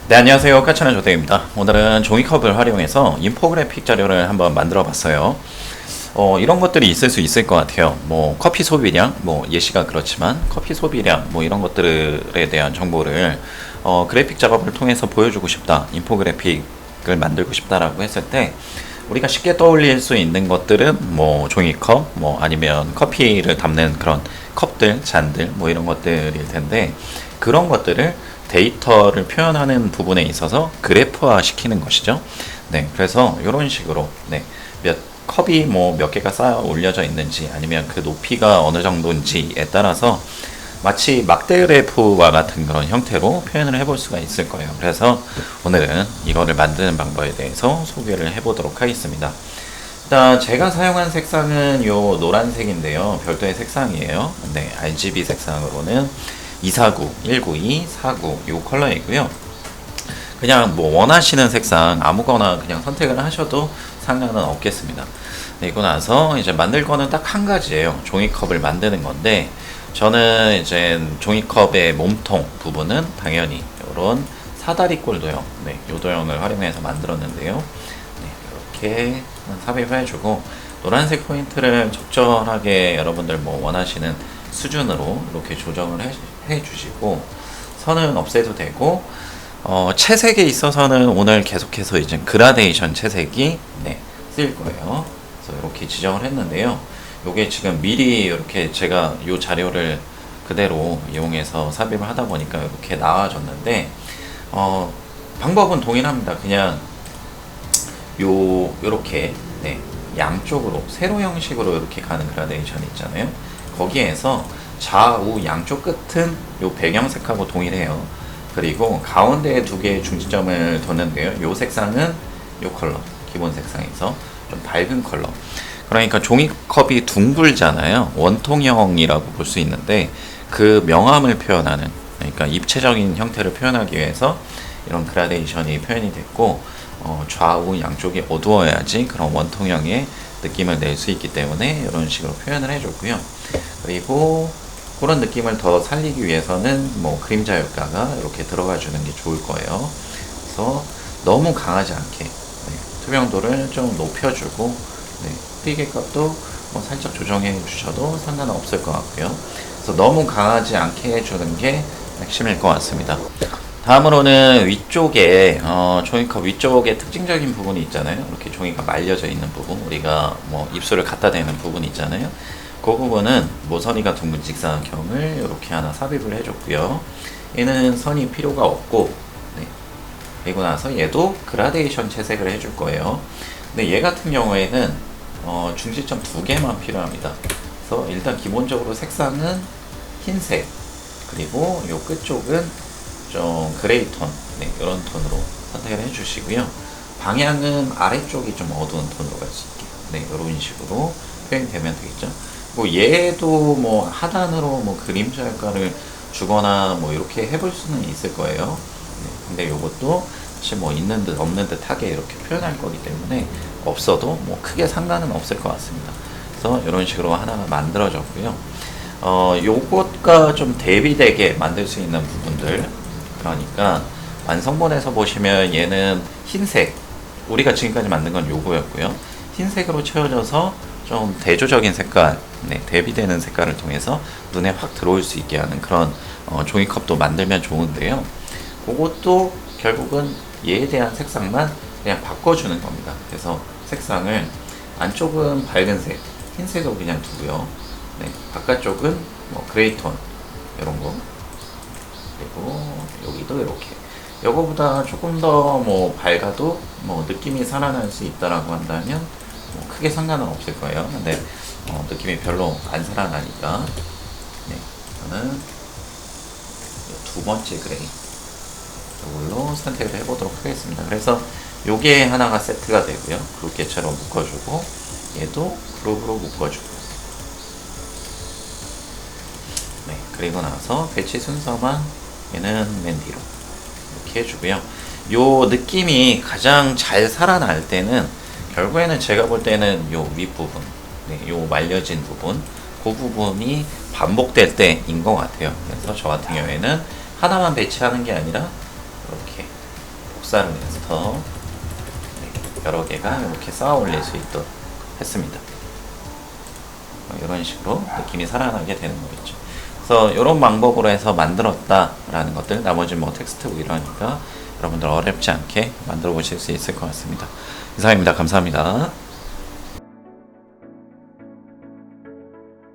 네, 안녕하세요. 까치는 조대입니다. 오늘은 종이컵을 활용해서 인포그래픽 자료를 한번 만들어 봤어요. 이런 것들이 있을 수 있을 것 같아요. 뭐 커피 소비량, 뭐 예시가 그렇지만 커피 소비량, 뭐 이런 것들에 대한 정보를 그래픽 작업을 통해서 보여주고 싶다. 인포그래픽을 만들고 싶다라고 했을 때 우리가 쉽게 떠올릴 수 있는 것들은 뭐 종이컵, 뭐 아니면 커피를 담는 그런 컵들, 잔들, 뭐 이런 것들일 텐데 그런 것들을 데이터를 표현하는 부분에 있어서 그래프화 시키는 것이죠. 네, 그래서 이런 식으로 몇 컵이 뭐 몇 개가 쌓여 올려져 있는지 아니면 그 높이가 어느 정도인지에 따라서 마치 막대 그래프와 같은 그런 형태로 표현을 해볼 수가 있을 거예요. 그래서 오늘은 이거를 만드는 방법에 대해서 소개를 해보도록 하겠습니다. 일단 제가 사용한 색상은 요 노란색인데요. 별도의 색상이에요. 네, RGB 색상으로는 249, 192, 49 요 컬러이고요. 그냥 뭐 원하시는 색상 아무거나 그냥 선택을 하셔도 상관은 없겠습니다. 네, 이고 나서 이제 만들 거는 딱 한 가지예요. 종이컵을 만드는 건데 저는 이제 종이컵의 몸통 부분은 당연히 이런 사다리꼴 도형, 요 도형을 활용해서 만들었는데요. 이렇게 삽입을 해주고 노란색 포인트를 적절하게 여러분들 뭐 원하시는 수준으로 이렇게 조정을 해주시고 선은 없애도 되고 채색에 있어서는 오늘 계속해서 이제 그라데이션 채색이 쓰일 거예요. 그래서 이렇게 지정을 했는데요. 요게 지금 미리 이렇게 제가 요 자료를 그대로 이용해서 삽입을 하다 보니까 이렇게 나와졌는데 방법은 동일합니다. 그냥 요렇게 양쪽으로 세로 형식으로 이렇게 가는 그라데이션 있잖아요. 거기에서 좌우 양쪽 끝은 요 배경색하고 동일해요. 그리고 가운데에 두 개의 중지점을 뒀는데요. 요 색상은 요 컬러 기본 색상에서 좀 밝은 컬러. 그러니까 종이컵이 둥글잖아요. 원통형이라고 볼 수 있는데 그 명암을 표현하는, 그러니까 입체적인 형태를 표현하기 위해서 이런 그라데이션이 표현이 됐고 좌우 양쪽이 어두워야지 그런 원통형의 느낌을 낼 수 있기 때문에 이런 식으로 표현을 해줬고요. 그리고 그런 느낌을 더 살리기 위해서는 뭐 그림자 효과가 이렇게 들어가 주는 게 좋을 거예요. 그래서 너무 강하지 않게 투명도를 좀 높여주고 튀기 값도 뭐 살짝 조정해 주셔도 상관은 없을 것 같고요. 그래서 너무 강하지 않게 해주는 게 핵심일 것 같습니다. 다음으로는 위쪽에 종이컵 위쪽에 특징적인 부분이 있잖아요. 이렇게 종이가 말려져 있는 부분, 우리가 뭐 입술을 갖다 대는 부분이 있잖아요. 그 부분은 모서리가 둥근 직사각형을 이렇게 하나 삽입을 해줬고요. 얘는 선이 필요가 없고, 그리고 나서 얘도 그라데이션 채색을 해줄 거예요. 근데 얘 같은 경우에는 중지점 두 개만 필요합니다. 그래서 일단 기본적으로 색상은 흰색, 그리고 요 끝쪽은 좀 그레이 톤, 이런 톤으로 선택을 해주시고요. 방향은 아래쪽이 좀 어두운 톤으로 갈 수 있게, 이런 식으로 표현이 되면 되겠죠. 뭐 얘도 뭐 하단으로 뭐 그림자 효과를 주거나 뭐 이렇게 해볼 수는 있을 거예요. 근데 요것도 사실 뭐 있는 듯 없는 듯 하게 이렇게 표현할 거기 때문에 없어도 뭐 크게 상관은 없을 것 같습니다. 그래서 이런 식으로 하나가 만들어졌고요. 요것과 좀 대비되게 만들 수 있는 부분들, 그러니까 완성본에서 보시면 얘는 흰색, 우리가 지금까지 만든 건 요거였고요. 흰색으로 채워져서 좀 대조적인 색깔, 대비되는 색깔을 통해서 눈에 확 들어올 수 있게 하는 그런 종이컵도 만들면 좋은데요. 그것도 결국은 얘에 대한 색상만 그냥 바꿔주는 겁니다. 그래서 색상을 안쪽은 밝은색, 흰색으로 그냥 두고요. 바깥쪽은 뭐 그레이 톤 이런 거, 그리고 여기도 이렇게. 이거보다 조금 더 뭐 밝아도 뭐 느낌이 살아날 수 있다라고 한다면 뭐 크게 상관은 없을 거예요. 근데 느낌이 별로 안 살아나니까 저는 두 번째 그레이 이걸로 선택을 해보도록 하겠습니다. 그래서 요게 하나가 세트가 되고요. 그룹개처럼 묶어주고 얘도 그룹으로 묶어주고 그리고 나서 배치 순서만 얘는 맨 뒤로 이렇게 해주고요. 요 느낌이 가장 잘 살아날 때는 결국에는 제가 볼 때는 요 윗부분, 요 말려진 부분, 그 부분이 반복될 때인 것 같아요. 그래서 저 같은 경우에는 하나만 배치하는 게 아니라 이렇게 복사를 해서 여러 개가 이렇게 쌓아 올릴 수 있도록 했습니다. 이런 식으로 느낌이 살아나게 되는 거겠죠. 그래서 이런 방법으로 해서 만들었다라는 것들, 나머지 뭐 텍스트고 이러니까 여러분들 어렵지 않게 만들어 보실 수 있을 것 같습니다. 이상입니다. 감사합니다.